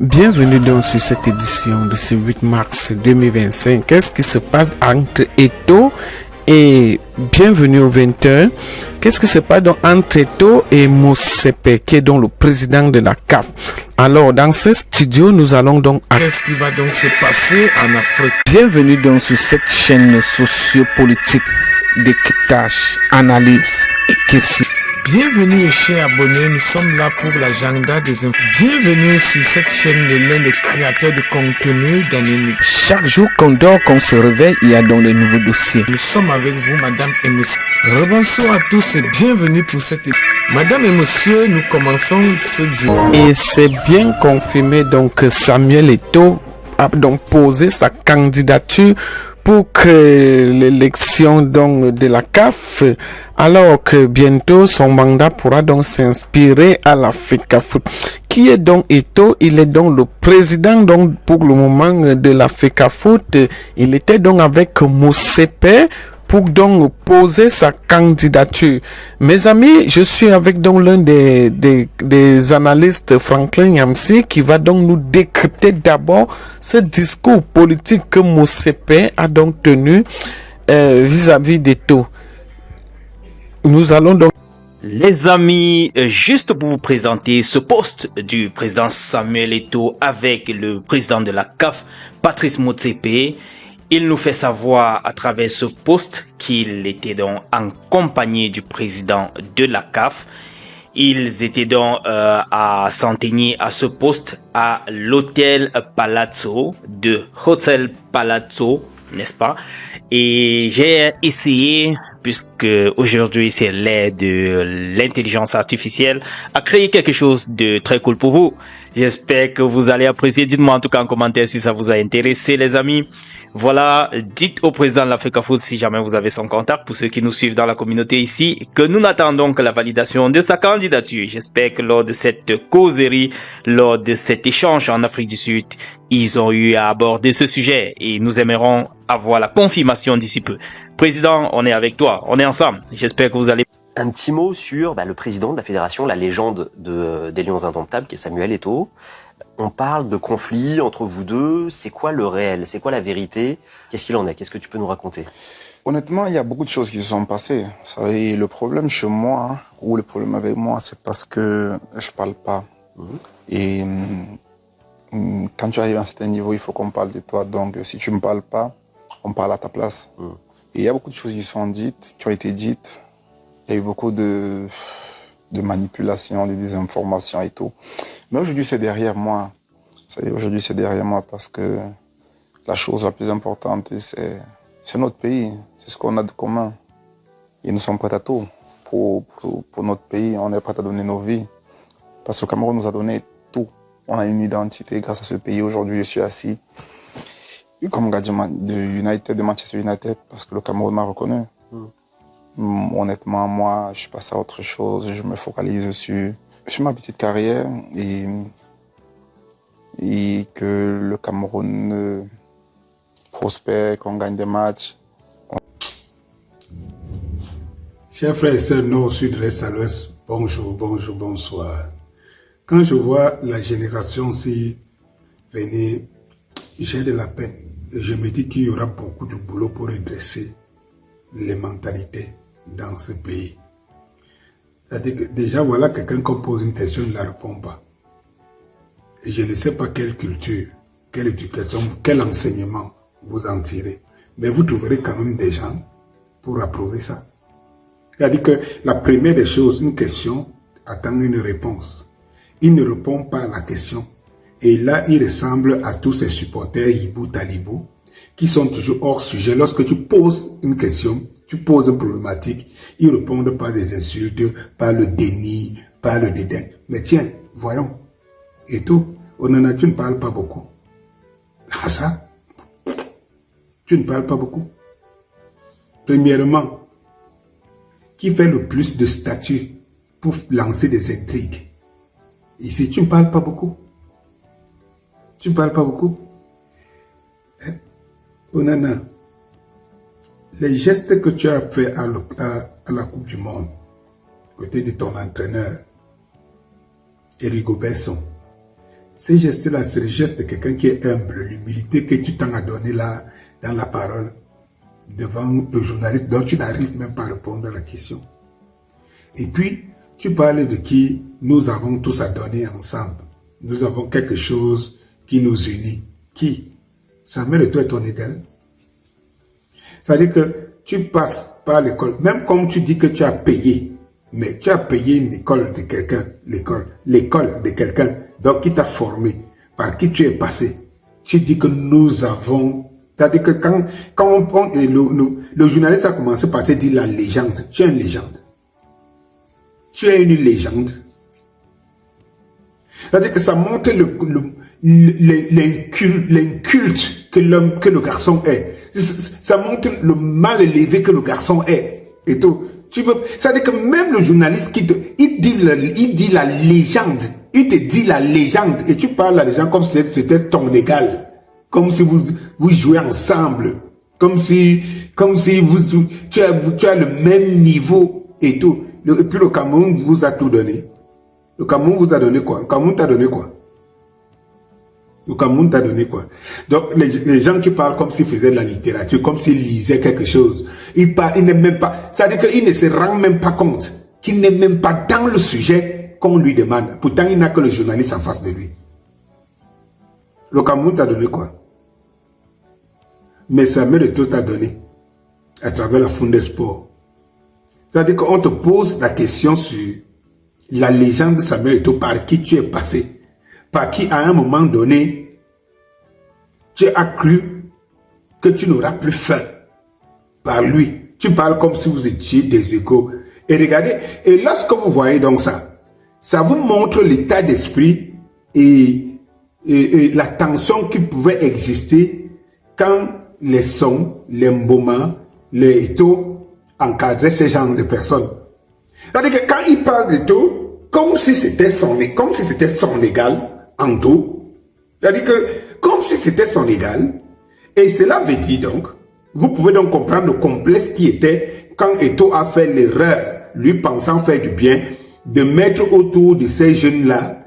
Bienvenue donc sur cette édition de ce 8 mars 2025. Qu'est-ce qui se passe entre Eto'o et bienvenue au 20h. Qu'est-ce qui se passe donc entre Eto'o et Motsepe, qui est donc le président de la CAF? Alors, dans ce studio, nous allons donc... Qu'est-ce qui va donc se passer en Afrique? Bienvenue donc sur cette chaîne sociopolitique décryptage, analyse et questions. Bienvenue chers abonnés, nous sommes là pour l'agenda des infos. Bienvenue sur cette chaîne de l'un des créateurs de contenu d'Anemi. Chaque jour qu'on dort, qu'on se réveille, il y a donc de nouveaux dossiers. Nous sommes avec vous, madame et monsieur. Rebonsoir à tous et bienvenue pour cette... Madame et monsieur, nous commençons ce dimanche. Et c'est bien confirmé donc que Samuel Eto'o a donc posé sa candidature pour que l'élection donc de la CAF, alors que bientôt son mandat pourra donc s'inspirer à la FECAFOOT. Qui est donc Eto'o? Il est donc le président donc pour le moment de la FECAFOOT. Il était donc avec Motsepe pour donc poser sa candidature. Mes amis, je suis avec donc l'un des analystes, Franklin Yamsi, qui va donc nous décrypter d'abord ce discours politique que Motsepe a donc tenu vis-à-vis d'Eto'o. Nous allons donc... Les amis, juste pour vous présenter ce poste du président Samuel Eto'o avec le président de la CAF, Patrice Motsepe. Il nous fait savoir à travers ce poste qu'il était donc en compagnie du président de la CAF. Ils étaient donc à s'en tenir à ce poste à l'hôtel Palazzo de Hotel Palazzo, n'est-ce pas? Et j'ai essayé, puisque aujourd'hui c'est l'ère de l'intelligence artificielle, à créer quelque chose de très cool pour vous. J'espère que vous allez apprécier. Dites-moi en tout cas en commentaire si ça vous a intéressé, les amis. Voilà, dites au président de la FECAFOOT si jamais vous avez son contact, pour ceux qui nous suivent dans la communauté ici, que nous n'attendons que la validation de sa candidature. J'espère que lors de cette causerie, lors de cet échange en Afrique du Sud, ils ont eu à aborder ce sujet et nous aimerons avoir la confirmation d'ici peu. Président, on est avec toi, on est ensemble. J'espère que vous allez... Un petit mot sur le président de la fédération, la légende des Lions Indomptables, qui est Samuel Eto'o. On parle de conflit entre vous deux. C'est quoi le réel? C'est quoi la vérité? Qu'est-ce qu'il en est? Qu'est-ce que tu peux nous raconter? Honnêtement, il y a beaucoup de choses qui se sont passées. Vous savez, le problème chez moi, ou le problème avec moi, c'est parce que je parle pas. Et quand tu arrives à un certain niveau, il faut qu'on parle de toi. Donc, si tu me parles pas, on parle à ta place. Et il y a beaucoup de choses qui sont dites, qui ont été dites. Il y a eu beaucoup de manipulations, de désinformations et tout. Mais aujourd'hui, c'est derrière moi. Vous savez, aujourd'hui, c'est derrière moi parce que la chose la plus importante, c'est notre pays. C'est ce qu'on a de commun. Et nous sommes prêts à tout. Pour notre pays, on est prêts à donner nos vies. Parce que le Cameroun nous a donné tout. On a une identité grâce à ce pays. Aujourd'hui, je suis assis comme gardien de Manchester United parce que le Cameroun m'a reconnu. Honnêtement, moi, je suis passé à autre chose. Je me focalise sur ma petite carrière et que le Cameroun prospère, qu'on gagne des matchs. Chers frères et sœurs nord, sud, l'est à l'ouest, bonjour, bonjour, bonsoir. Quand je vois la génération-ci venir, j'ai de la peine. Et je me dis qu'il y aura beaucoup de boulot pour redresser les mentalités dans ce pays. C'est-à-dire que déjà, voilà quelqu'un qui pose une question, il ne la répond pas. Et je ne sais pas quelle culture, quelle éducation, quel enseignement vous en tirez. Mais vous trouverez quand même des gens pour approuver ça. C'est-à-dire que la première des choses, une question attend une réponse. Il ne répond pas à la question. Et là, il ressemble à tous ces supporters hibou talibou qui sont toujours hors sujet. Lorsque tu poses une question, tu poses une problématique, ils répondent par des insultes, par le déni, par le dédain. Mais tiens, voyons. Et tout, Onana, tu ne parles pas beaucoup. Ah ça? Tu ne parles pas beaucoup. Premièrement, qui fait le plus de statuts pour lancer des intrigues? Ici, tu ne parles pas beaucoup. Tu ne parles pas beaucoup. Hein? Onana, les gestes que tu as fait à la Coupe du Monde, côté de ton entraîneur, Eric Besson, Ces gestes-là, c'est le geste de quelqu'un qui est humble, l'humilité que tu t'en as donné là, dans la parole, devant le journaliste dont tu n'arrives même pas à répondre à la question. Et puis, tu parles de qui nous avons tous à donner ensemble. Nous avons quelque chose qui nous unit. Qui? Samuel Eto'o est ton égal. C'est-à-dire que tu passes par l'école, même comme tu dis que tu as payé, mais tu as payé une école de quelqu'un, l'école de quelqu'un, donc qui t'a formé, par qui tu es passé. Tu dis que nous avons... C'est-à-dire que quand le journaliste a commencé par te dire la légende, tu es une légende. Tu es une légende. C'est-à-dire que ça montre l'inculte que le garçon est. Ça montre le mal élevé que le garçon est. Et tout. C'est-à-dire que même le journaliste il dit la légende. Il te dit la légende. Et tu parles à la légende comme si c'était ton égal. Comme si vous jouez ensemble. Comme si tu as le même niveau et tout. Et puis le Cameroun vous a tout donné. Le Cameroun vous a donné quoi? Le Cameroun t'a donné quoi? Le Cameroun t'a donné quoi? Donc les gens qui parlent comme s'ils faisaient de la littérature, comme s'ils lisaient quelque chose. Ils n'aiment même pas. C'est-à-dire qu'ils ne se rendent même pas compte qu'il n'est même pas dans le sujet qu'on lui demande. Pourtant, il n'a que le journaliste en face de lui. Le Cameroun t'a donné quoi? Mais Samuel Eto'o t'a donné à travers la Funde Sport. C'est-à-dire qu'on te pose la question sur la légende de Samuel Eto'o, par qui tu es passé, par qui à un moment donné, tu as cru que tu n'auras plus faim par lui. Tu parles comme si vous étiez des égaux. Et regardez, et lorsque vous voyez donc ça vous montre l'état d'esprit et la tension qui pouvait exister quand les sons, les Mboma, les Eto'o encadraient ces genres de personnes. C'est-à-dire que quand il parle d'Eto'o, comme si c'était son égal en dos, c'est-à-dire que comme si c'était son égal, et cela veut dire donc, vous pouvez donc comprendre le complexe qui était quand Eto'o a fait l'erreur, lui pensant faire du bien, de mettre autour de ces jeunes-là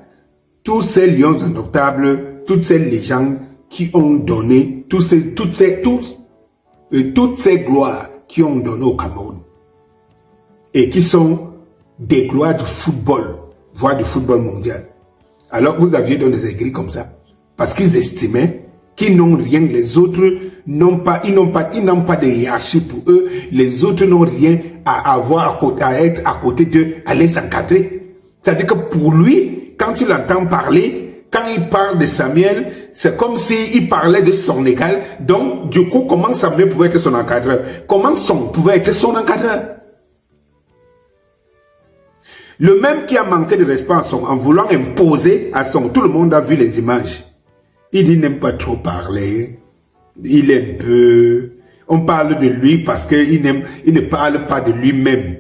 tous ces lions indomptables, toutes ces légendes qui ont donné, toutes ces gloires qui ont donné au Cameroun et qui sont des gloires du football, voire du football mondial. Alors vous aviez dans des aigris comme ça, parce qu'ils estimaient qu'ils n'ont rien, les autres ils n'ont pas de hiérarchie pour eux, les autres n'ont rien à avoir à être à côté d'eux, à les encadrer. C'est-à-dire que pour lui, quand tu l'entends parler, quand il parle de Samuel, c'est comme s'il parlait de son égal. Donc, du coup, comment Samuel pouvait être son encadreur? Comment Son pouvait être son encadreur? Le même qui a manqué de respect à Son, en voulant imposer à Son, tout le monde a vu les images. Il dit, il n'aime pas trop parler. Il est un peu... On parle de lui parce qu'il ne parle pas de lui-même.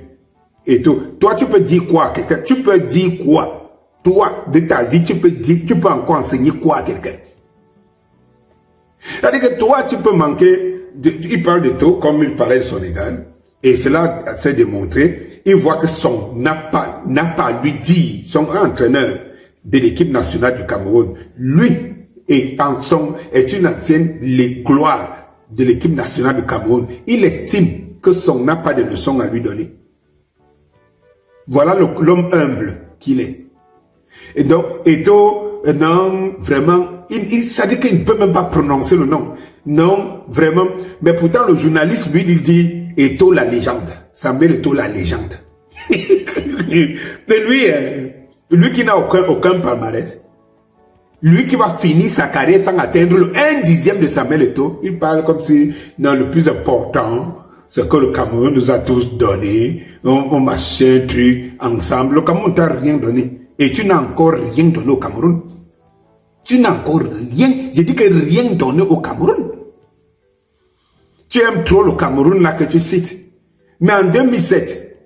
Et tout. Toi, tu peux dire quoi? Tu peux dire quoi? Toi, de ta vie, tu peux encore enseigner quoi à quelqu'un? C'est-à-dire que toi, tu peux manquer, il parle de toi comme il parlait de son égal, et cela s'est démontré, il voit que Son n'a pas lui dit, son entraîneur de l'équipe nationale du Cameroun, lui, est une ancienne gloire de l'équipe nationale du Cameroun, il estime que Son n'a pas de leçon à lui donner. Voilà l'homme humble qu'il est. Et donc, Eto'o, non, vraiment, ça dit qu'il ne peut même pas prononcer le nom. Non, vraiment. Mais pourtant, le journaliste, lui, il dit Eto'o la légende. Samuel Eto'o la légende. Mais lui qui n'a aucun palmarès, lui qui va finir sa carrière sans atteindre le 1/10 de Samuel Eto'o, il parle comme si, non, le plus important, c'est que le Cameroun nous a tous donné, on machin, truc, ensemble. Le Cameroun ne t'a rien donné. Et tu n'as encore rien donné au Cameroun. Tu n'as encore rien. J'ai dit que rien donné au Cameroun. Tu aimes trop le Cameroun là que tu cites. Mais en 2017,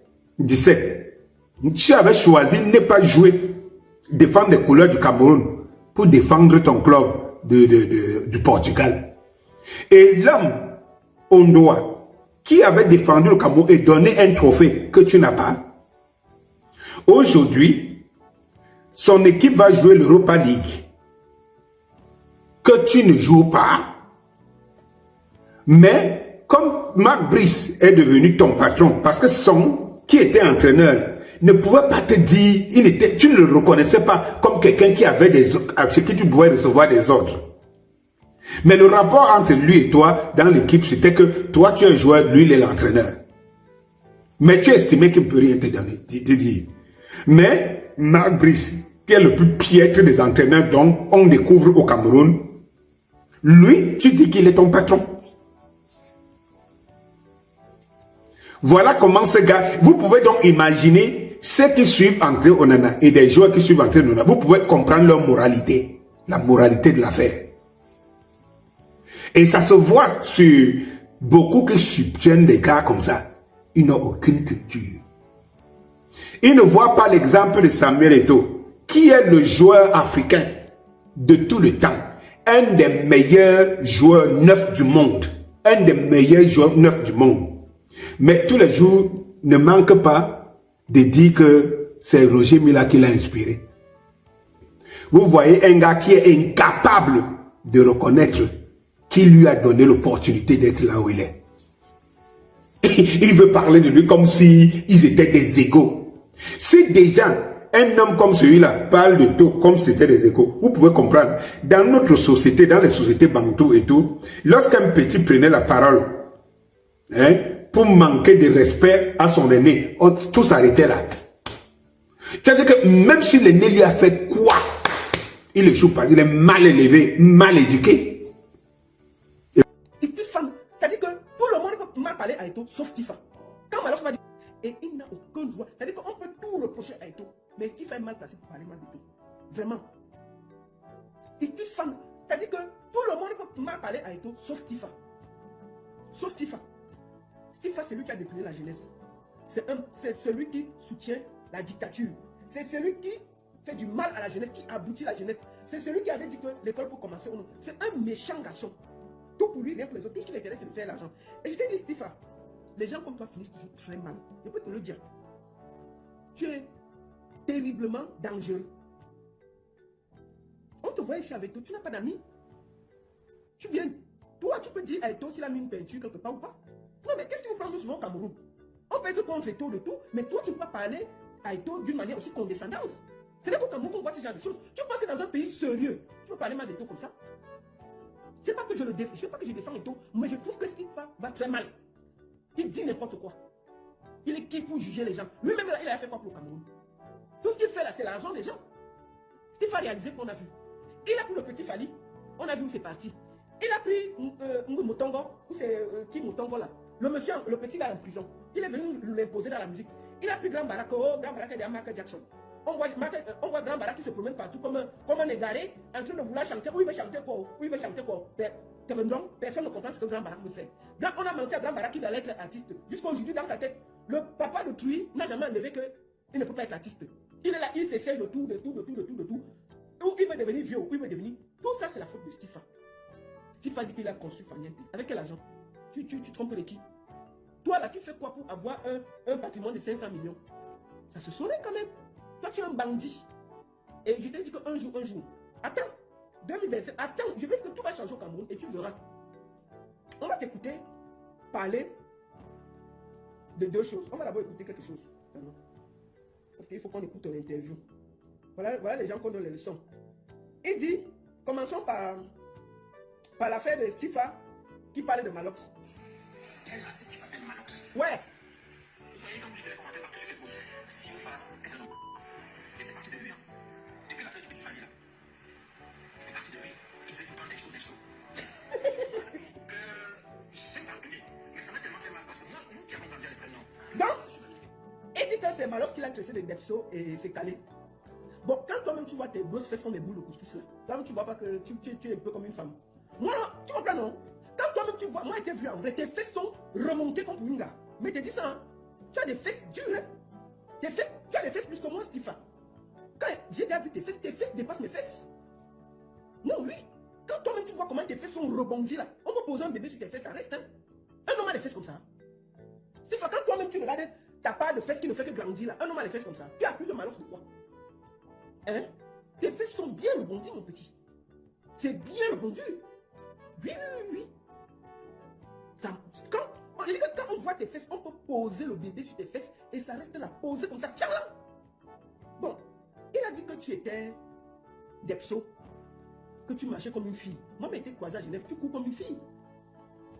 tu avais choisi de ne pas jouer, défendre les couleurs du Cameroun pour défendre ton club du Portugal. Et l'homme, Ondoa, qui avait défendu le Cameroun et donné un trophée que tu n'as pas, aujourd'hui, son équipe va jouer l'Europa League. que tu ne joues pas. Mais comme Marc Brice est devenu ton patron, parce que qui était entraîneur, ne pouvait pas te dire, tu ne le reconnaissais pas comme quelqu'un qui avait des ordres, chez qui tu pouvais recevoir des ordres. Mais le rapport entre lui et toi dans l'équipe, c'était que toi tu es joueur, lui il est l'entraîneur. Mais tu estimais qu'il ne peut rien te donner, te dire. Mais Marc Brice, qui est le plus piètre des entraîneurs dont on découvre au Cameroun, lui, tu dis qu'il est ton patron. Voilà comment ce gars, vous pouvez donc imaginer ceux qui suivent André Onana et des joueurs qui suivent André Onana, vous pouvez comprendre leur moralité, la moralité de l'affaire. Et ça se voit sur beaucoup qui soutiennent des gars comme ça. Ils n'ont aucune culture. Ils ne voient pas l'exemple de Samuel Eto'o, qui est le joueur africain de tout le temps. Un des meilleurs joueurs neufs du monde. Un des meilleurs joueurs neufs du monde. Mais tous les jours, ne manque pas de dire que c'est Roger Mila qui l'a inspiré. Vous voyez un gars qui est incapable de reconnaître qui lui a donné l'opportunité d'être là où il est. Il veut parler de lui comme si ils étaient des égaux. Si déjà un homme comme celui-là parle de tout comme si c'était des égaux, vous pouvez comprendre. Dans notre société, dans les sociétés bantou et tout, lorsqu'un petit prenait la parole, pour manquer de respect à son aîné, tout s'arrêtait là. C'est-à-dire que même si l'aîné lui a fait quoi, il ne joue pas, il est mal élevé, mal éduqué. Stéphane, c'est-à-dire que tout le monde peut mal parler à Eto'o, sauf Stéphane. Quand Malos m'a dit, et il n'a aucun droit, c'est-à-dire qu'on peut tout reprocher à Eto'o, mais Stéphane est mal placé pour parler mal d'Eto'o. Vraiment. Stéphane, c'est-à-dire que tout le monde peut mal parler à Eto'o, sauf Stéphane. Sauf Stéphane. Stéphane, c'est lui qui a détruit la jeunesse. C'est celui qui soutient la dictature. C'est celui qui fait du mal à la jeunesse, qui aboutit la jeunesse. C'est celui qui avait dit que l'école peut commencer ou non. C'est un méchant garçon. Tout pour lui, rien pour les autres. Tout ce qui l'intéresse, c'est de faire l'argent. Et je t'ai dit, Stéphane, les gens comme toi finissent toujours très mal. Je peux te le dire. Tu es terriblement dangereux. On te voit ici avec toi, tu n'as pas d'amis. Tu viens, toi, tu peux dire à Eto'o s'il a mis une peinture quelque part ou pas. Non, mais qu'est-ce qui vous prend souvent au Cameroun? On peut être contre Eto'o de tout, mais toi, tu ne peux pas parler à Eto'o d'une manière aussi condescendante. C'est là qu'au Cameroun qu'on voit ce genre de choses. Tu penses que dans un pays sérieux, tu peux parler mal d'Eto'o comme ça? C'est pas que je le défends, je sais pas que je défends Eto'o, mais je trouve que Stéphane va très mal. Il dit n'importe quoi. Il est qui pour juger les gens? Lui-même, il a fait quoi pour le Cameroun? Tout ce qu'il fait là, c'est l'argent des gens. Stéphane a réalisé qu'on a vu. Il a pris le petit Fali, on a vu où c'est parti. Il a pris Moutongo, où c'est qui Moutongo là? Le monsieur, le petit gars en prison. Il est venu l'imposer dans la musique. Il a pris Grand Barak, Grand Barak et Michael Jackson. On voit Grand Barak qui se promène partout comme un égaré, en train de vouloir chanter. Où il veut chanter quoi? Où il veut chanter quoi? Personne ne comprend ce que Grand Barak veut faire. On a menti à Grand Barak qu'il allait être artiste. Jusqu'aujourd'hui, dans sa tête, le papa de Truy n'a jamais enlevé qu'il ne peut pas être artiste. Il est là, il s'essaye de tout. Où il veut devenir vieux, où il veut devenir. Tout ça, c'est la faute de Stéphane. Stéphane dit qu'il a construit Faniente. Avec quel argent? Tu trompes les qui? Toi là, tu fais quoi pour avoir un patrimoine de 500 millions? Ça se saurait quand même. Toi, tu es un bandit. Et je t'ai dit qu'un jour, attends, 2027, attends, je vais dire que tout va changer au Cameroun et tu verras. On va t'écouter parler de deux choses. On va d'abord écouter quelque chose. Parce qu'il faut qu'on écoute l'interview. Voilà les gens qui ont donné les leçons. Il dit, commençons par l'affaire de Stéphane qui parlait de Malox. Il y a un artiste qui s'appelle Malox. Ouais. Vous voyez, comme je disais les commentaires partout sur Facebook, Stéphane est un homme. Et c'est parti de lui. Et puis l'affaire du petit Fali là. C'est parti de lui. Il disait tout le temps Nexo. Je sais pardonner, mais ça m'a tellement fait mal parce que moi, nous qui avons grandi à l'escalier, non. Donc, il dit que c'est Malox qui l'a tressé de Depso et c'est calé. Bon, quand toi-même tu vois tes grosses fesses comme des boules de couscous là, toi-même tu vois pas que tu es un peu comme une femme. Moi, non, tu comprends non? Quand toi-même tu vois, moi j'ai vu en vrai, tes fesses sont remontées comme pour une gars. Mais t'es dit ça, hein? Tu as des fesses dures, hein? Tu as des fesses plus que moi, Stéphane. Quand j'ai déjà vu tes fesses dépassent mes fesses. Non, oui. Quand toi-même tu vois comment tes fesses sont rebondies là, on peut poser un bébé sur tes fesses, ça reste, hein? Un homme a des fesses comme ça. Stéphane, quand toi-même tu regardes ta part de fesses qui ne fait que grandir là, un homme a des fesses comme ça. Tu accuses le Malox de quoi? Hein? Tes fesses sont bien rebondies, mon petit. C'est bien rebondi. Oui. Ça, quand on voit tes fesses, on peut poser le bébé sur tes fesses et ça reste là, posé comme ça. Tiens là. Bon, il a dit que tu étais Depso, que tu marchais comme une fille. Moi, j'ai été croisé à Genève, tu cours comme une fille.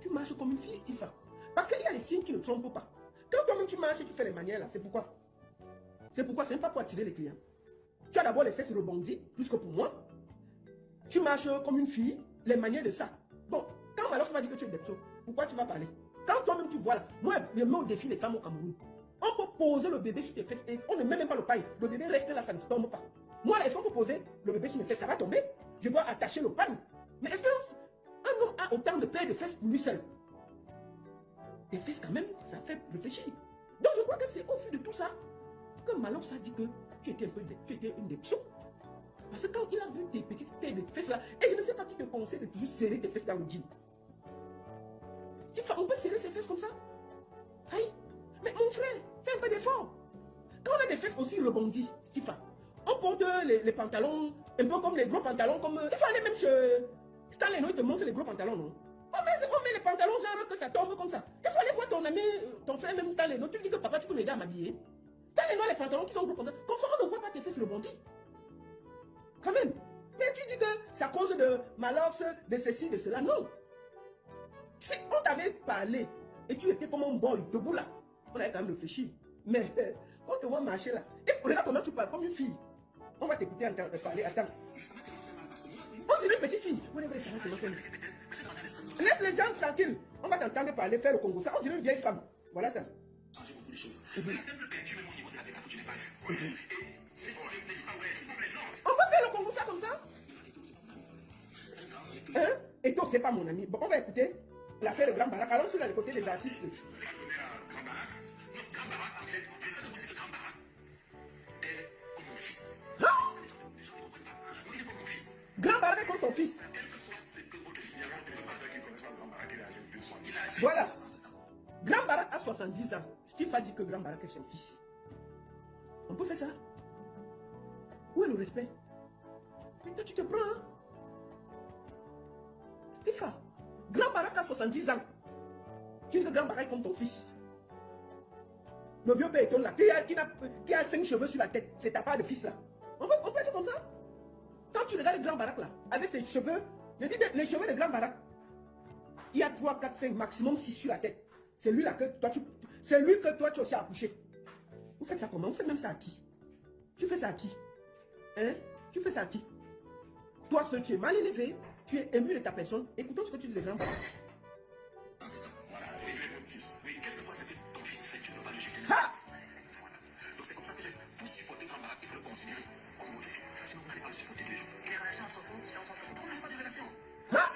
Tu marches comme une fille, Stéphane. Parce qu'il y a des signes qui ne trompent pas. Quand toi-même tu marches et tu fais les manières là, c'est pourquoi. C'est pourquoi, c'est pas pour attirer les clients. Tu as d'abord les fesses rebondies, plus que pour moi. Tu marches comme une fille, les manières de ça. Bon, quand Malox m'a dit que tu es Depso, pourquoi tu vas parler? Quand toi-même tu vois là, moi je mets au défi les femmes au Cameroun. On peut poser le bébé sur tes fesses et on ne met même pas le paille. Le bébé reste là, ça ne se tombe pas. Moi, est-ce qu'on peut poser le bébé sur mes fesses? Ça va tomber. Je dois attacher le paille. Mais est-ce qu'un homme a autant de paires de fesses pour lui seul? Tes fesses quand même, ça fait réfléchir. Donc je crois que c'est au fil de tout ça que Malox a dit que tu étais une Depso. Parce que quand il a vu tes petites paires de fesses là, et je ne sais pas qui te conseille de toujours serrer tes fesses dans le jean. On peut serrer ses fesses comme ça? Aïe! Mais mon frère, fais un peu d'effort. Quand on a des fesses aussi rebondies, Stéphane, on porte les pantalons, un peu comme les gros pantalons, comme... Il faut aller même chez Stanley, non, il te montre les gros pantalons, non? On met les pantalons genre que ça tombe comme ça. Il faut aller voir ton ami, ton frère même Stanley, non? Tu dis que papa, tu peux m'aider à m'habiller. Stanley, non, les pantalons qui sont gros pantalons. Comme ça, on ne voit pas tes fesses rebondies. Quand même. Mais tu dis que c'est à cause de Malox, de ceci, de cela. Non. Si on t'avait parlé et tu étais comme un boy debout là, on avait quand même réfléchi. Mais quand on te voit marcher là, et regarde comment tu parles comme une fille. On va t'écouter en train de parler. Attends. On dirait une petite fille. Laisse les gens tranquilles. On va t'entendre parler, faire le Congo. Ça, on dirait une vieille femme. Voilà ça. Changer beaucoup de choses. La simple peinture, même au niveau de la tête, tu n'es pas vu. On va faire le Congo ça comme ça. Hein? Et toi, c'est pas mon ami. Bon, on va écouter l'affaire de Grand Barak. Allons sur le côté des artistes. Grand Barak, en fait, je vais vous dire que Grand Barak est comme mon fils. Les gens ne comprennent pas. Il est comme mon fils. Grand Barak est comme ton fils. Quel que soit ce que votre fils a, voilà. Grand Barak a 70 ans. Steve a dit que Grand Barak est son fils. On peut faire ça? Où est le respect? Mais toi, tu te prends, hein? Steve, Grand Barak a 70 ans. Tu dis que Grand Barak est comme ton fils. Le vieux béton là, qui a 5 cheveux sur la tête, c'est ta part de fils là. On peut être comme ça? Quand tu regardes le Grand Barak là, avec ses cheveux, je dis bien, les cheveux de Grand Barak, il y a 3, 4, 5, maximum 6 sur la tête. C'est lui là que toi tu as aussi accouché. Vous faites ça comment? Vous faites même ça à qui? Tu fais ça à qui? Hein? Tu fais ça à qui? Toi seul, tu es mal élevé, tu es imbu de ta personne. Écoutons ce que tu dis de Grand Barak. Voilà, il est votre fils. Oui, quel que soit ce que ton fils fait, tu ne peux pas le jeter. Ah! Voilà. Donc c'est comme ça que pour supporter Grand Barak, il faut le considérer comme votre fils. Sinon, vous n'allez pas le supporter les jours. Et les relations entre vous, c'est ensemble. On n'a pas de relation. Ah!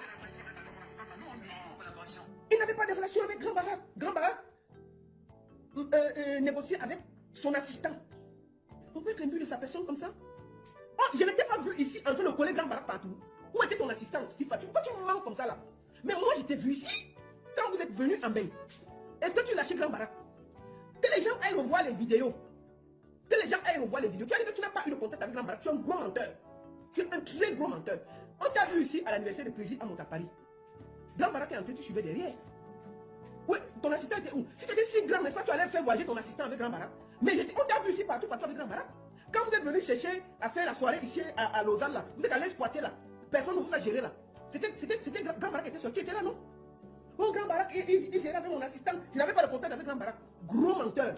Non, collaboration. Il n'avait pas de relation avec Grand Barak. Grand Barak négociait avec son assistant. On peut être imbu de sa personne comme ça? Oh, je n'étais pas vu ici en train de coller Grand Barak partout. Où était ton assistant, Steve? Pourquoi tu me manques comme ça là? Mais moi, je t'ai vu ici. Quand vous êtes venu en bain, est-ce que tu lâchais Grand Barak? Que les gens aillent revoir les vidéos. Que les gens aillent revoir les vidéos. Tu as dit que tu n'as pas eu de contact avec Grand Barak. Tu es un gros menteur. Tu es un très gros menteur. On t'a vu ici à l'anniversaire de président à Montapari. Grand Barak est entré, tu suivais derrière. Oui, ton assistant était où? Si tu étais si grand, n'est-ce pas, tu allais faire voyager ton assistant avec Grand Barak. Mais on t'a vu ici partout avec Grand Barak. Quand vous êtes venu chercher à faire la soirée ici à Lausanne, là, vous êtes allé squatter là. Personne ne vous a géré là. C'était Grand Barak qui était sorti, tu étais là, non? Oh, Grand Barak, il gérait avec mon assistant. Je n'avais pas de contact avec Grand Barak. Gros menteur.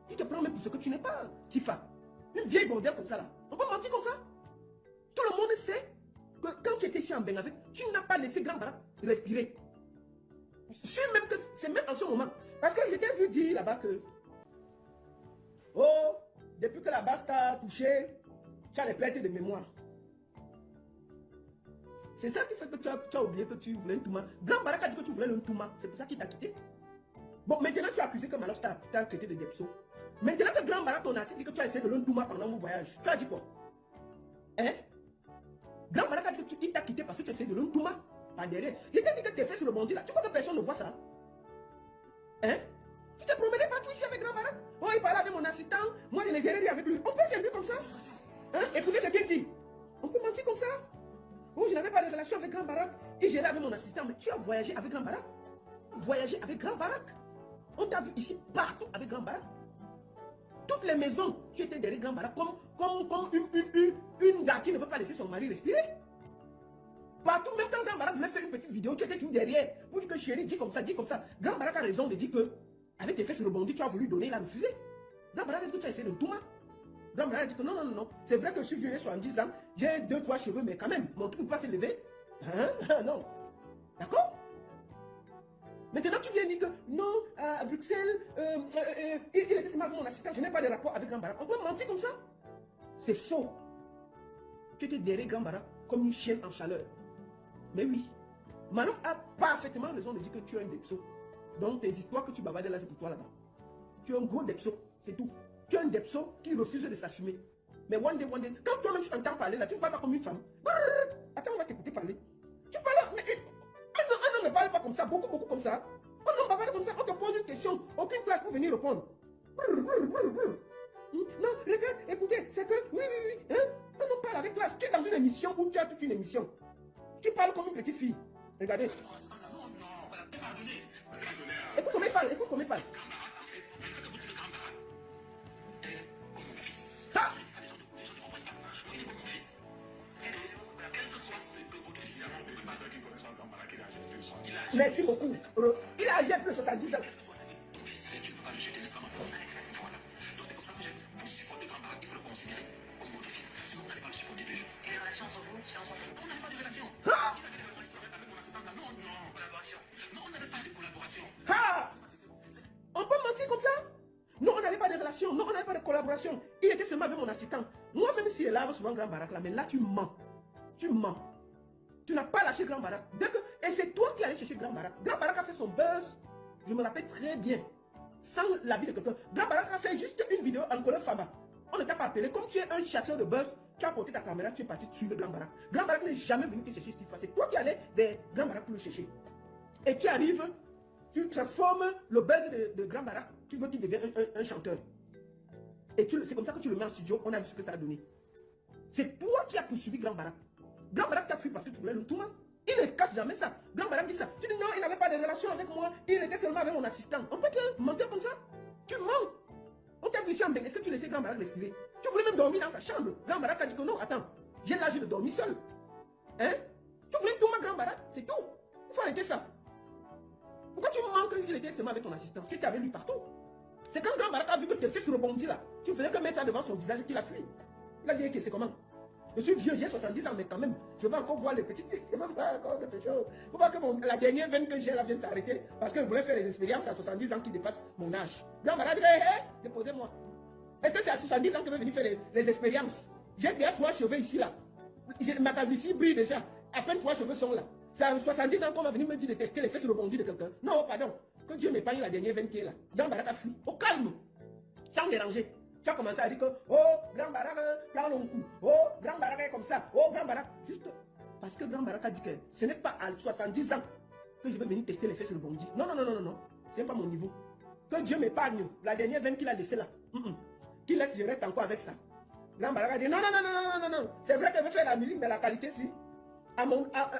Tu te prends même pour ce que tu n'es pas, Tifa. Une vieille bordelle comme ça là. On peut mentir comme ça? Tout le monde sait que quand tu étais ici en Benavik, tu n'as pas laissé Grand Barak respirer. Je suis même que c'est même en ce moment. Parce que je t'ai vu dire là-bas que oh, depuis que la basse t'a touché, tu as les pertes de mémoire. C'est ça qui fait que tu as oublié que tu voulais un Touma. Grand Barak a dit que tu voulais un Touma. C'est pour ça qu'il t'a quitté. Bon, maintenant tu as accusé que Malox t'a traité de Depso. Maintenant que Grand Barak, ton artiste, dit que tu as essayé de l'un Touma pendant mon voyage. Tu as dit quoi? Hein? Grand Barak a dit que il t'a quitté parce que tu as essayé de l'un Touma. Pas derrière. Je t'ai dit que tes fesses rebondissent là. Tu crois que personne ne voit ça? Hein? Tu te promenais partout ici avec Grand Barak? Oh, il parlait avec mon assistant. Moi, je n'ai géré rien avec lui. On peut faire mieux comme ça? Hein? Écoutez ce qu'il dit. On peut mentir comme ça? Oh, je n'avais pas de relation avec Grand Barak et j'allais avec mon assistant. Mais tu as voyagé avec Grand Barak. Voyagé avec Grand Barak. On t'a vu ici partout avec Grand Barak. Toutes les maisons, tu étais derrière Grand Barak comme une gars qui ne veut pas laisser son mari respirer. Partout, même quand Grand Barak voulait faire une petite vidéo, tu étais toujours derrière pour dire que chérie, dis comme ça, dis comme ça. Grand Barak a raison de dire que avec tes fesses rebondies, tu as voulu donner, il a refusé. Grand Barak, est-ce que tu as essayé de tout mal? Grand Barak a dit que non, non, non, non. C'est vrai que je suis vieux, 70 ans, j'ai 2-3 cheveux, mais quand même, mon trou ne peut pas se lever. Hein? Non. D'accord? Maintenant, tu viens dire que non, à Bruxelles, il était seulement mon assistant, je n'ai pas de rapport avec Grand Barak. On peut mentir comme ça? C'est faux. Tu étais derrière Grand Barak comme une chienne en chaleur. Mais oui, Manox a parfaitement raison de dire que tu es un depso. Donc tes histoires que tu bavardes là, c'est pour toi là-bas. Tu es un gros depso, c'est tout. Tu es un depso qui refuse de s'assumer. Mais one day, quand toi-même tu t'entends parler là, tu ne parles pas comme une femme. Brrr, attends, on va t'écouter parler. Tu parles, mais un homme ne parle pas comme ça, beaucoup comme ça. Un homme bavarde comme ça, on te pose une question, aucune place pour venir répondre. Brrr. Non, regarde, écoutez, c'est que, oui, hein? Un homme parle avec classe, tu es dans une émission où tu as toute une émission. Tu parles comme une petite fille. Regardez. Écoute comment il parle, écoute comment il parle. Ah! Merci beaucoup. Il a âgé plus de 70 ans. Et les relations entre vous, c'est ensemble. On n'a pas de relation. Ah! Non, on n'avait pas de collaboration. Ah! On peut mentir comme ça? Non, on n'avait pas de relation. Non, on n'avait pas de collaboration. Il était seulement avec mon assistant. Moi, même s'il est là souvent Grand Barak là, mais là tu mens. Tu mens. Tu n'as pas lâché Grand Barak. Et c'est toi qui allais chercher Grand Barak. Grand Barak a fait son buzz. Je me rappelle très bien. Sans l'avis de quelqu'un. Grand Barak a fait juste une vidéo en couleur Faba. On ne t'a pas appelé. Comme tu es un chasseur de buzz, tu as porté ta caméra, tu es parti suivre Grand Barak. Grand Barak n'est jamais venu te chercher cette fois. C'est toi qui allais vers Grand Barak pour le chercher. Et tu arrives, tu transformes le buzz de Grand Barak, tu veux qu'il devienne un chanteur. Et c'est comme ça que tu le mets en studio, on a vu ce que ça a donné. C'est toi qui as poursuivi Grand Barak. Grand Barak t'a fui parce que tu voulais le tourment. Il ne cache jamais ça. Grand Barak dit ça. Tu dis non, il n'avait pas de relation avec moi, il était seulement avec mon assistant. On peut te mentir comme ça? Tu mens. On t'a vu chambre, est-ce que tu laissais Grand Barak respirer? Tu voulais même dormir dans sa chambre. Grand Barak a dit que non, attends, j'ai l'âge de dormir seul. Hein? Tu voulais tout Grand Barak, c'est tout. Il faut arrêter ça. Pourquoi tu manques qu'il était seulement avec ton assistant? Tu étais avec lui partout. C'est quand Grand Barak a vu que tes fils rebondis là, tu faisais que mettre ça devant son visage qu'il a fui. Il a dit que c'est comment? Je suis vieux, j'ai 70 ans, mais quand même, je vais encore voir les petites. Je veux voir encore quelque chose. Il ne faut pas que la dernière veine que j'ai là vienne s'arrêter parce que je voulais faire les expériences à 70 ans qui dépassent mon âge. Grand Barak dit, hé, déposez-moi. Est-ce que c'est à 70 ans que je vais venir faire les expériences? J'ai déjà 3 cheveux ici là. Ma calvitie brille déjà. À peine 3 cheveux sont là. C'est à 70 ans qu'on va venir me dire de tester les fesses rebondies de quelqu'un. Non, pardon. Que Dieu m'épargne la dernière veine qui est là. Grand Barak a fui. Au calme. Sans déranger. Tu as commencé à dire que, oh, Grand Barak, prends le coup. Oh, Grand Barak est comme ça. Oh, Grand Barak. Juste parce que Grand Barak a dit que ce n'est pas à 70 ans que je vais venir tester les fesses rebondies. Non. Ce n'est pas mon niveau. Que Dieu m'épargne la dernière veine qu'il a laissée là. Qu'il laisse, je reste encore avec ça. Grand Barak a dit, non. C'est vrai qu'elle veut faire la musique, mais la qualité, si.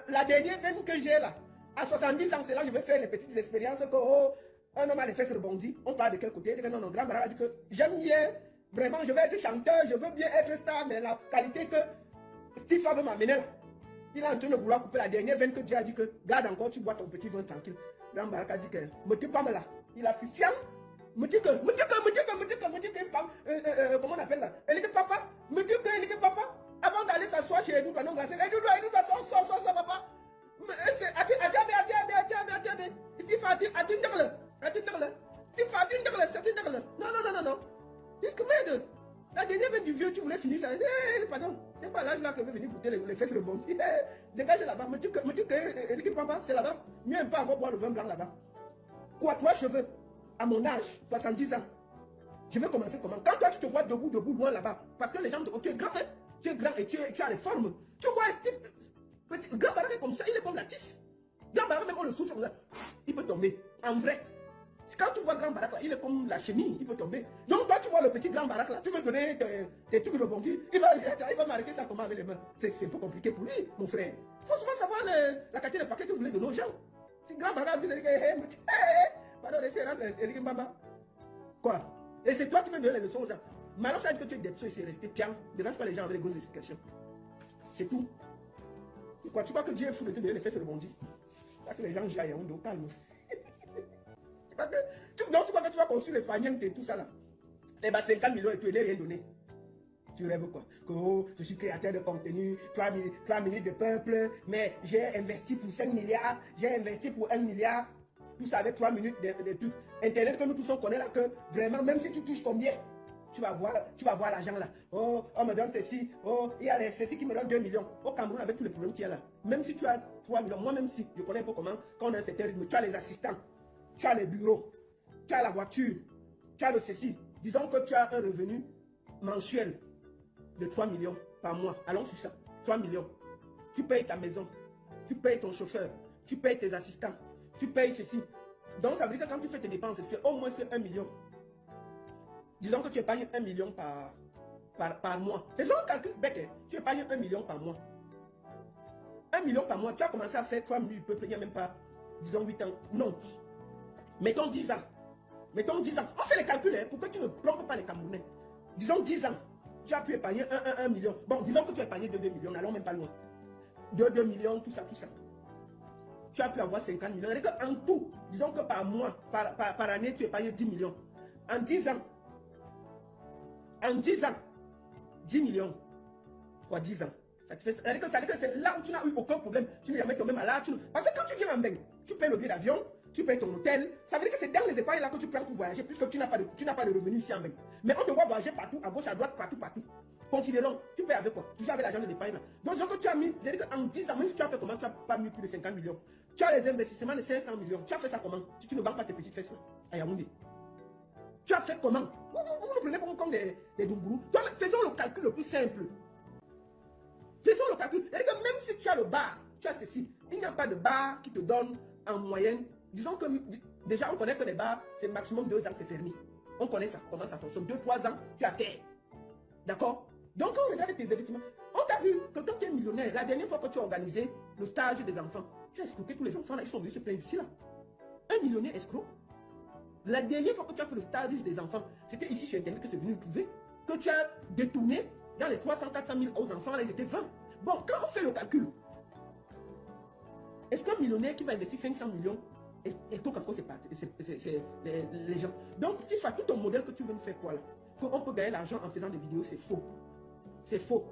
La dernière veine que j'ai là, à 70 ans, c'est là que je vais faire les petites expériences que, oh, un homme a les fesses rebondies. On parle de quel côté? Non, Grand Barak a dit que j'aime bien, vraiment, je veux être chanteur, je veux bien être star, mais la qualité que Steve veut m'amener là, il est en train de vouloir couper la dernière veine que Dieu a dit que, garde encore, tu bois ton petit vin tranquille. Grand Barak a dit que, me tue pas là. Il a fait fiam. Me dit que une femme, comment on appelle là? Elle était papa. Me dit qu'elle était papa. Avant d'aller s'asseoir chez Edouard, non, c'est Edouard, sors, papa. Attends. Steve, non. Qu'est-ce que merde? La dernière veine du vieux, tu voulais finir ça. Pardon, c'est pas l'âge là que je vais venir goûter les fesses rebondies. Dégagez là-bas. Me dit que l'équipe papa, c'est là-bas. Mieux un peu avoir boire le vin blanc là-bas. Quoi, 3 cheveux? À mon âge, 70 ans. Je vais commencer comment? Quand toi tu te vois debout, loin là-bas, parce que les gens te disent, tu es grand, hein? Tu es grand et tu as les formes. Tu vois, Steve, Grand Barak est comme ça, il est comme la tisse. Grand Barak, même on le souffle, il peut tomber. En vrai. Quand tu vois grand baraque là, il est comme la chenille, il peut tomber. Donc toi tu vois le petit grand baraque là, tu veux donner tes trucs rebondis, il va m'arrêter ça comment avec les mains. C'est un peu compliqué pour lui, mon frère. Il faut souvent savoir la quantité de paquets que vous voulez donner aux gens. Si grand baraque vous allez dire, pardon, laissez rentrer, Mbamba. Quoi? Et c'est toi qui veux donner les leçons aux gens. Maintenant ça dit que tu es dépseux et c'est resté pian. Ne dérange pas les gens avec les grosses explications. C'est tout. Et quoi, tu crois que Dieu est fou de te donner les fesses rebondies? C'est que les gens jaillent, on doit calme. Donc tu crois que tu vas construire les faniens et tout ça là. Eh bien 50 millions et tu n'as rien donné. Tu rêves quoi? Que oh, je suis créateur de contenu, 3 minutes de peuple, mais j'ai investi pour 5 milliards, j'ai investi pour 1 milliard. Tout ça avec 3 minutes de tout. Internet que nous tous on connaît là que vraiment, même si tu touches combien, tu vas voir l'argent là. Oh, on me donne ceci. Oh, il y a ceci qui me donne 2 millions. Au Cameroun, avec tous les problèmes qu'il y a là. Même si tu as 3 millions, moi même si je connais un peu comment, quand on a un certain rythme, tu as les assistants, tu as les bureaux, tu as la voiture, tu as le ceci. Disons que tu as un revenu mensuel de 3 millions par mois. Allons sur ça. 3 millions. Tu payes ta maison, tu payes ton chauffeur, tu payes tes assistants, tu payes ceci. Donc ça veut dire que quand tu fais tes dépenses, c'est au moins 1 million. Disons que tu épargnes 1 million par mois. Faisons un calcul bête, hein. Tu épargnes 1 million par mois. 1 million par mois, tu as commencé à faire 3 millions du peuple, il n'y a même pas, disons 8 ans. Non. Mettons 10 ans. Mettons 10 ans. On fait les calculs, hein, pour que tu ne plombes pas les Camerounais. Disons 10 ans. Tu as pu épargner 1 million. Bon, disons que tu as épargné 2 millions, n'allons même pas loin. 2 millions, tout ça. Tu as pu avoir 50 millions. En tout, disons que par mois, par année, tu épargnes 10 millions. En 10 ans, 10 millions fois 10 ans. Ça te fait, ça veut dire que c'est là où tu n'as eu aucun problème. Tu n'es jamais tombé malade. Parce que quand tu viens en Beng, tu payes le billet d'avion, tu payes ton hôtel. Ça veut dire que c'est dans les épargnes là que tu prends pour voyager, puisque tu n'as pas de revenus ici en Beng. Mais on te voit voyager partout, à gauche, à droite, partout. Considérons, tu payes avec quoi? Tu joues avec l'argent de l'épargne là. Donc, disons que tu as mis, j'ai dit qu'en 10 ans, même si tu as fait comment, tu n'as pas mis plus de 50 millions. Tu as les investissements de 500 millions. Tu as fait ça comment? Si tu ne banques pas tes petites fesses là, à Yaoundé. Tu as fait comment? Vous nous prenez comme des Dumbourou. Donc, faisons le calcul le plus simple. Faisons le calcul. C'est-à-dire que même si tu as le bar, tu as ceci, il n'y a pas de bar qui te donne en moyenne. Disons que déjà on connaît que les bars, c'est maximum 2 ans, c'est fermé. On connaît ça, comment ça fonctionne. 2-3 ans, tu as terre. D'accord? Donc quand on regarde tes investissements, on t'a vu, quelqu'un qui est millionnaire, la dernière fois que tu as organisé le stage des enfants, tu as escroqué tous les enfants là, ils sont venus se plaindre ici là. Un millionnaire escroc. La dernière fois que tu as fait le stage des enfants, c'était ici sur Internet que c'est venu nous trouver. Que tu as détourné dans les 300-400 000 aux enfants, là, ils étaient 20. Bon, quand on fait le calcul, est-ce qu'un millionnaire qui va investir 500 millions, est-ce qu'encore c'est les gens? Donc, si tu fais tout ton modèle que tu veux nous faire quoi là? Qu'on peut gagner l'argent en faisant des vidéos, c'est faux. C'est faux.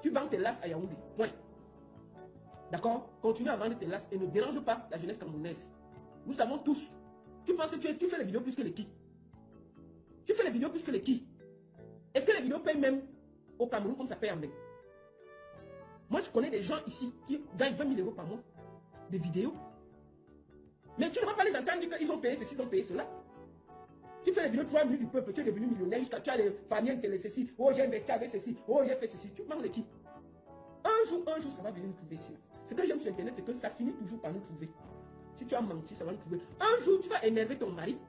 Tu vends tes lasses à Yaoundé. Point. D'accord? Continue à vendre tes lasses et ne dérange pas la jeunesse camerounaise. Nous savons tous. Tu penses que tu fais les vidéos plus que les qui? Tu fais les vidéos plus que les qui? Est-ce que les vidéos payent même au Cameroun comme ça paye en Beng? Moi, je connais des gens ici qui gagnent 20 000 euros par mois. Des vidéos. Mais tu ne vas pas les entendre dire qu'ils ont payé ceci, ils ont payé cela. Tu fais les vidéos 3 minutes du peuple, tu es devenu millionnaire jusqu'à tu as les familles télé ceci. Oh, j'ai investi avec ceci. Oh, j'ai fait ceci. Tu parles de qui? Un jour, ça va venir nous trouver ici. Ce que j'aime sur Internet, c'est que ça finit toujours par nous trouver. Si tu as menti, ça va nous trouver. Un jour, tu vas énerver ton mari.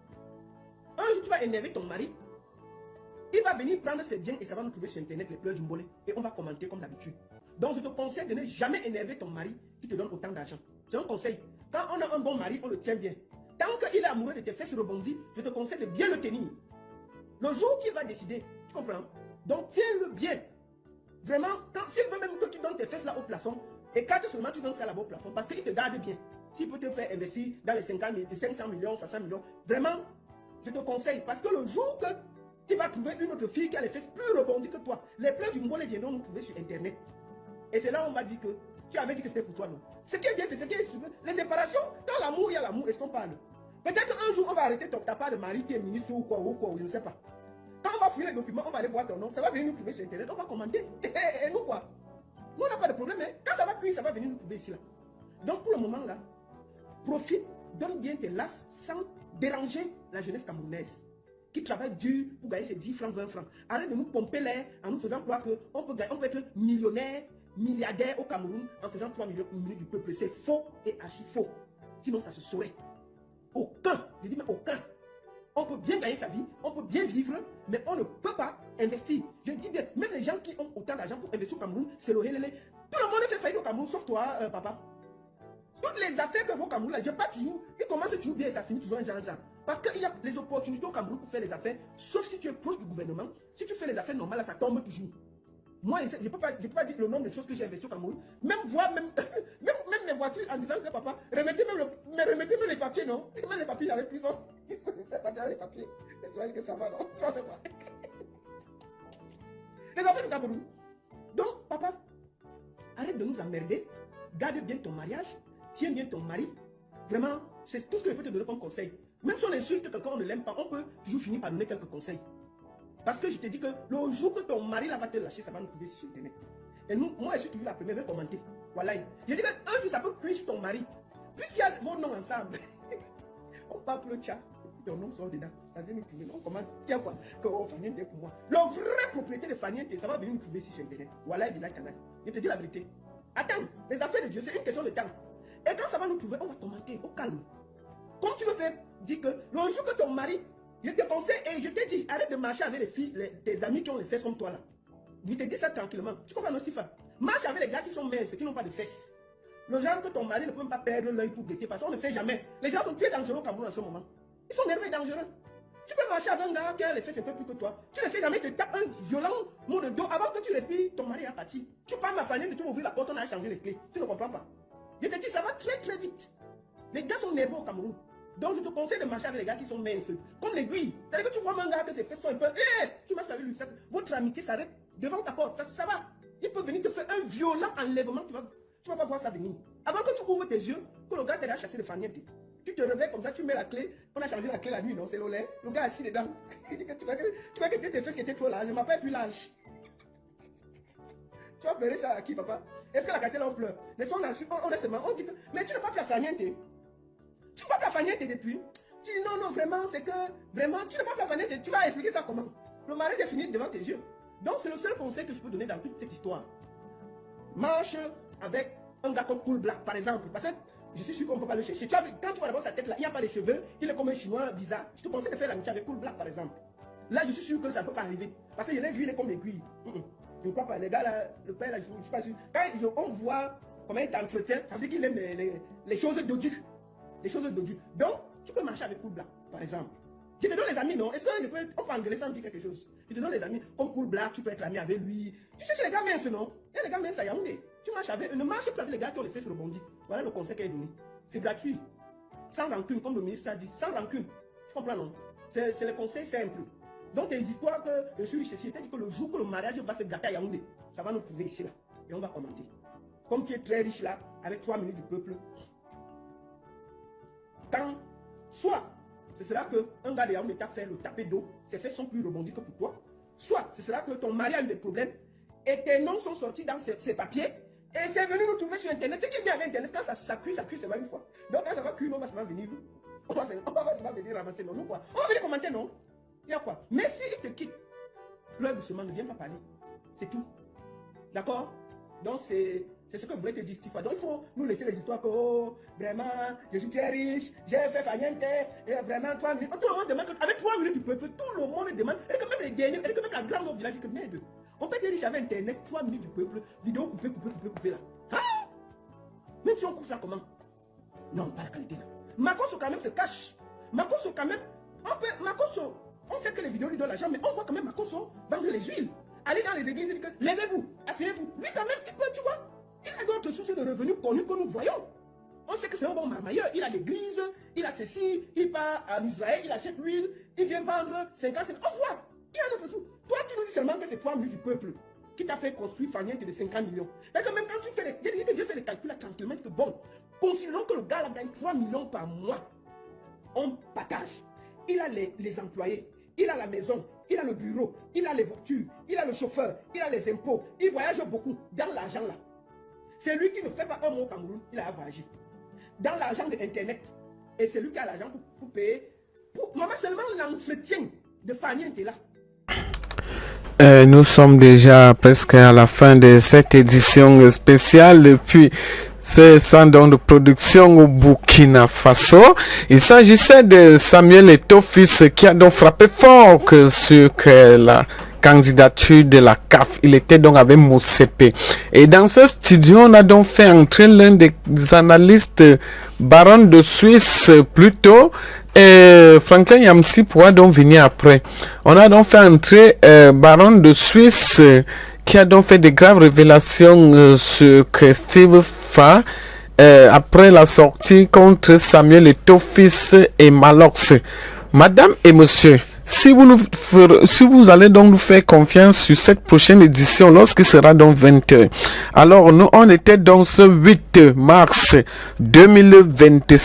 Il va venir prendre ses biens et ça va nous trouver sur Internet, les pleurs du mbolé. Et on va commenter comme d'habitude. Donc, je te conseille de ne jamais énerver ton mari qui te donne autant d'argent. C'est un conseil. Quand on a un bon mari, on le tient bien. Tant qu'il est amoureux de tes fesses rebondies, je te conseille de bien le tenir. Le jour qu'il va décider, tu comprends? Donc, tiens-le bien. Vraiment, s'il veut même que tu donnes tes fesses là au plafond, écarte seulement tu donnes ça là-bas au plafond parce qu'il te garde bien. S'il peut te faire investir dans les 500 millions, 60 millions, vraiment, je te conseille. Parce que le jour qu'il va trouver une autre fille qui a les fesses plus rebondies que toi, les pleurs du Mbolé viendront nous trouver sur Internet. Et c'est là où on va dire que tu avais dit que c'était pour toi, non? Ce qui est bien, c'est ce qui est sûr. Les séparations, dans l'amour, il y a l'amour. Est-ce qu'on parle? Peut-être qu'un jour, on va arrêter ta part de mari qui est ministre ou quoi, je ne sais pas. Quand on va fouiller les documents, on va aller voir ton nom. Ça va venir nous trouver sur Internet, on va commenter. Et nous, quoi? Nous, on n'a pas de problème. Hein? Quand ça va cuire, ça va venir nous trouver ici, là. Donc, pour le moment, là, profite, donne bien tes lasses sans déranger la jeunesse camerounaise qui travaille dur pour gagner ses 10 francs, 20 francs. Arrête de nous pomper l'air en nous faisant croire qu'on peut être millionnaire, milliardaire au Cameroun en faisant 3 millions du peuple. C'est faux et archi faux. Sinon, ça se saurait. Aucun. Je dis mais aucun. On peut bien gagner sa vie, on peut bien vivre, mais on ne peut pas investir. Je dis bien, même les gens qui ont autant d'argent pour investir au Cameroun, c'est le hélélé. Tout le monde fait faillite au Cameroun, sauf toi, papa. Toutes les affaires que vous au Cameroun, là, je pas toujours, ils commencent toujours bien et ça finit toujours en genre. Parce qu'il y a les opportunités au Cameroun pour faire les affaires, sauf si tu es proche du gouvernement. Si tu fais les affaires normales, là, ça tombe toujours. Moi, je ne peux pas dire le nombre de choses que j'ai investi au Cameroun. Même voir, même mes voitures en disant que papa, remettez-moi les papiers, non? Même les papiers, j'avais plus ça. C'est pas les papiers. C'est vrai que ça va, non? Tu vas faire quoi? Les affaires du Cameroun. Donc, papa, arrête de nous emmerder. Garde bien ton mariage. Tiens bien ton mari. Vraiment, c'est tout ce que je peux te donner comme conseil. Même si on insulte quelqu'un, on ne l'aime pas, on peut toujours finir par donner quelques conseils. Parce que je te dis que le jour que ton mari là va te lâcher, ça va nous trouver sur Internet. Et nous, moi, je suis toujours la première, je vais commenter. Voilà. Je dis qu'un jour, ça peut cuire sur ton mari. Puisqu'il y a vos noms ensemble, on parle pour le chat, ton nom sort dedans. Ça vient nous trouver. On commence. Il y a quoi? Que Fanny est pour moi. La vraie propriété de Fanny, ça va venir nous trouver sur Internet. Voilà, il canal. Je te dis la vérité. Attends, les affaires de Dieu, c'est une question de temps. Et quand ça va nous trouver, on va commenter au calme. Comme tu me fais dire que le jour que ton mari, je te conseille et je te dis, arrête de marcher avec les filles, tes amis qui ont les fesses comme toi là. Je te dis ça tranquillement. Tu comprends aussi, Fa? Marche avec les gars qui sont minces, qui n'ont pas de fesses. Le genre que ton mari ne peut même pas perdre l'œil pour guetter, parce qu'on ne fait jamais. Les gens sont très dangereux au Cameroun en ce moment. Ils sont nerveux et dangereux. Tu peux marcher avec un gars qui a les fesses un peu plus que toi. Tu ne sais jamais, te tape un violent mot de dos. Avant que tu respires, ton mari a parti. Tu parles ma famille, tu vas ouvrir la porte, on a changé les clés. Tu ne comprends pas. Je te dis, ça va très très vite. Les gars sont nerveux au Cameroun. Donc je te conseille de marcher avec les gars qui sont minces. Comme l'aiguille. C'est-à-dire que tu vois un gars que ses fesses sont un peu... tu marches avec lui. Votre amitié s'arrête devant ta porte. Ça va. Il peut venir te faire un violent enlèvement. Tu vas pas voir ça venir. Avant que tu ouvres tes yeux, que le gars t'aide à chasser le faniente. Tu te réveilles comme ça, tu mets la clé. On a changé la clé la nuit, non? C'est le lait. Le gars assis dedans. Tu vois que tes fesses qui étaient trop larges. Je m'appelle plus large. Tu vas pleurer ça à qui, papa? Est-ce que la gâtelle en pleure? Les gens, on laisse on dit que... Mais tu n'as pas plafaniente. Tu n'as pas plafaniente depuis? Tu dis non, vraiment, c'est que... Vraiment, tu n'as pas plafaniente. Tu vas expliquer ça comment? Le mari est fini devant tes yeux. Donc, c'est le seul conseil que je peux donner dans toute cette histoire. Marche avec un gars comme Cool Black, par exemple. Parce que je suis sûr qu'on ne peut pas le chercher. Quand tu vois d'abord sa tête là, il n'y a pas les cheveux, il est comme un chinois bizarre. Je te conseille de faire l'amitié avec Cool Black, par exemple. Là, je suis sûr que ça ne peut pas arriver. Parce que je l'ai vu, il est comme l'aiguille. Je ne crois pas. Les gars là, le père là, je ne suis pas sûr. Quand on voit comment il t'entretient, ça veut dire qu'il aime les choses dodues. Les choses dodues. Donc, tu peux marcher avec Cool Black, par exemple. Je te donne les amis, non? Est-ce qu'on peut engueuler sans dire quelque chose? Je te donne les amis. Comme Cool Black, tu peux être ami avec lui. Tu cherches les gars minces, non? Il y a les gars minces à Yaoundé. Tu marches avec eux. Ne marche plus avec les gars qui ont les fesses rebondies. Voilà le conseil qu'il a donné. C'est gratuit. Sans rancune, comme le ministre a dit. Sans rancune. Tu comprends, non? C'est le conseil simple. Donc, des histoires que je suis riche, c'est-à-dire que le jour que le mariage va se gâter à Yaoundé, ça va nous trouver ici, là. Et on va commenter. Comme tu es très riche, là, avec 3 minutes du peuple, quand, soit, ce sera qu'un gars de Yaoundé t'a fait le taper d'eau, ses fesses sont plus rebondies que pour toi, soit, ce sera que ton mari a eu des problèmes, et tes noms sont sortis dans ses papiers, et c'est venu nous trouver sur Internet. Ce qui est bien avec Internet, quand ça cuit, c'est pas une fois. Donc, quand ça va cuire, on va se venir, on va venir ramasser, non, quoi. On va venir commenter, non? Il y a quoi? Mais s'il te quitte, pleure doucement, ne viens pas parler. C'est tout. D'accord? Donc c'est ce que je voulais te dire, Stéphane. Donc il faut nous laisser les histoires que, oh, vraiment, je suis très riche, j'ai fait faillite, et vraiment 3 minutes. Tout le monde demande, avec 3 minutes du peuple, tout le monde demande, et que même les derniers, et que même la grande village dit que merde, on peut être riche avec Internet, 3 minutes du peuple, vidéo coupée là. Hein? Même si on coupe ça comment? Non, pas la qualité là. Makosso quand même se cache. Makosso quand même, Makosso. On sait que les vidéos lui donnent l'argent, mais on voit quand même Makosso vendre les huiles. Aller dans les églises et dire que levez-vous, asseyez-vous. Lui quand même, il peut, tu vois, il a d'autres sources de revenus connus que nous voyons. On sait que c'est un bon marmailleur. Il a l'église, il a ceci, il part à Israël, il achète l'huile, il vient vendre 50 cents. On voit, il a notre sous. Toi, tu nous dis seulement que c'est 3 minutes du peuple qui t'a fait construire Faniente de 50 millions. C'est-à-dire que même quand tu fais les calculs là tranquillement, que bon, considérons que le gars là gagne 3 millions par mois, on partage. Il a les employés. Il a la maison, il a le bureau, il a les voitures, il a le chauffeur, il a les impôts, il voyage beaucoup dans l'argent là. C'est lui qui ne fait pas un mot au Cameroun, il a voyagé. Dans l'argent de Internet. Et c'est lui qui a l'argent pour payer. Maman, seulement l'entretien de Faniente là. Nous sommes déjà presque à la fin de cette édition spéciale depuis C'est centre de production au Burkina Faso. Il s'agissait de Samuel Eto'o fils qui a donc frappé fort sur la candidature de la CAF. Il était donc avec Motsepe. Et dans ce studio, on a donc fait entrer l'un des analystes baron de Suisse plutôt. Et Franklin Yamsi pourra donc venir après. On a donc fait entrer baron de Suisse qui a donc fait de graves révélations sur que Steve Fa après la sortie contre Samuel Eto'o fils et Malox. Madame et monsieur, si vous allez donc nous faire confiance sur cette prochaine édition lorsqu'il sera donc 20h. Alors nous on était donc ce 8 mars 2025.